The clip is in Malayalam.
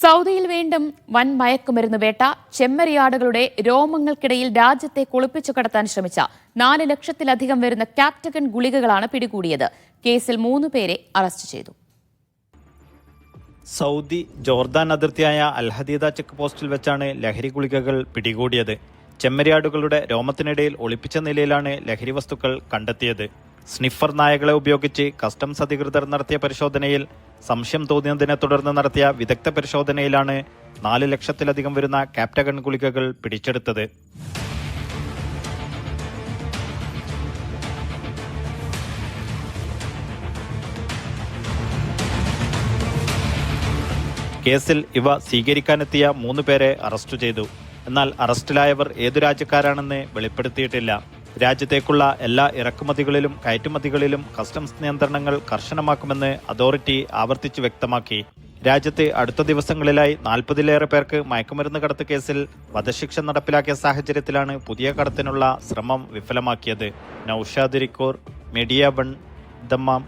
സൗദിയിൽ വീണ്ടും വൻ മയക്കുമരുന്ന് വേട്ട. ചെമ്മരിയാടുകളുടെ രോമങ്ങൾക്കിടയിൽ രാജ്യത്തെ കുളിപ്പിച്ചു കടത്താൻ ശ്രമിച്ച 4 ലക്ഷത്തിലധികം വരുന്ന ക്യാപ്റ്റഗൺ ഗുളികകളാണ് പിടികൂടിയത്. കേസിൽ 3 പേരെ അറസ്റ്റ് ചെയ്തു. സൗദി ജോർദാൻ അതിർത്തിയായ അൽഹദീദ ചെക്ക് പോസ്റ്റിൽ വെച്ചാണ് ലഹരി ഗുളികകൾ പിടികൂടിയത്. ചെമ്മരിയാടുകളുടെ രോമത്തിനിടയിൽ ഒളിപ്പിച്ച നിലയിലാണ് ലഹരി വസ്തുക്കൾ കണ്ടെത്തിയത്. സ്നിഫർ നായകളെ ഉപയോഗിച്ച് കസ്റ്റംസ് അധികൃതർ നടത്തിയ പരിശോധനയിൽ സംശയം തോന്നിയതിനെ തുടർന്ന് നടത്തിയ വിദഗ്ധ പരിശോധനയിലാണ് 4 ലക്ഷത്തിലധികം വരുന്ന ക്യാപ്റ്റഗൺ ഗുളികകൾ പിടിച്ചെടുത്തത്. കേസിൽ ഇവ സ്വീകരിക്കാനെത്തിയ 3 പേരെ അറസ്റ്റ് ചെയ്തു. എന്നാൽ അറസ്റ്റിലായവർ ഏതു രാജ്യക്കാരാണെന്ന് വെളിപ്പെടുത്തിയിട്ടില്ല. രാജ്യത്തേക്കുള്ള എല്ലാ ഇറക്കുമതികളിലും കയറ്റുമതികളിലും കസ്റ്റംസ് നിയന്ത്രണങ്ങൾ കർശനമാക്കുമെന്ന് അതോറിറ്റി ആവർത്തിച്ചു വ്യക്തമാക്കി. രാജ്യത്ത് അടുത്ത ദിവസങ്ങളിലായി 40-ലേറെ പേർക്ക് മയക്കുമരുന്ന് കടത്ത് കേസിൽ വധശിക്ഷ നടപ്പിലാക്കിയ സാഹചര്യത്തിലാണ് പുതിയ കടത്തിനുള്ള ശ്രമം വിഫലമാക്കിയത്. Naushad Irikkur, media 1, Dammam.